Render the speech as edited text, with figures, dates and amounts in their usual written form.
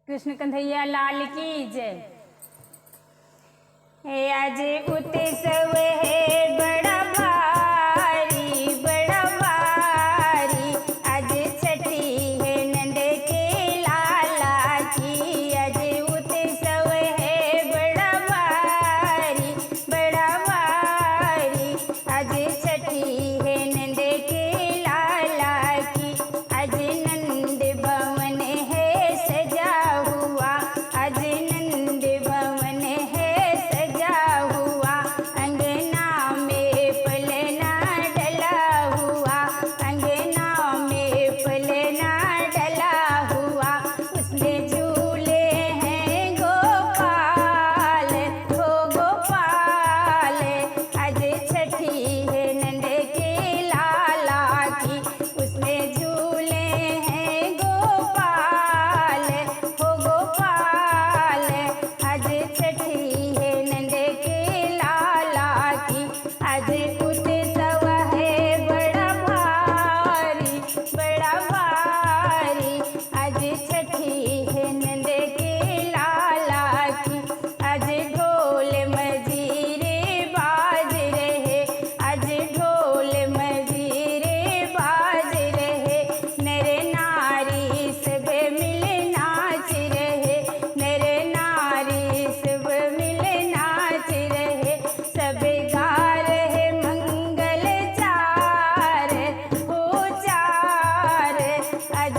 कृष्ण कन्हैया लाल की जय। हे आज उत्सव है बड़ा भारी, बड़ा भारी। आज छठी है नंद के लाला की। आज उत्सव है बड़ा भारी, बड़ा भारी। आज छठी है नंद के लाला की। आज नंद भवन है सजा हुआ। आज नंद भवन है सजा हुआ। अंगना में पलना डला हुआ। अंगना में पलना डला हुआ। उसमें झूले हैं गोपाल, हो गोपाल। आज छठी है नंद के लाला की। उसमें झूले हैं गोपाल, हो गोपाल। आज छठी है नंद के लाला की। आज उत्सव है बड़ा भारी, बड़ा भारी। आज छठी है नंद के लाला की। आज ढोल मजीरे बाज रहे। आज ढोल मजीरे बाज रहे। नर नारी सब मिल नाच रहे। नर नारी सब मिल नाच रहे। सब गा रहे मंगल चार, हो चार। आज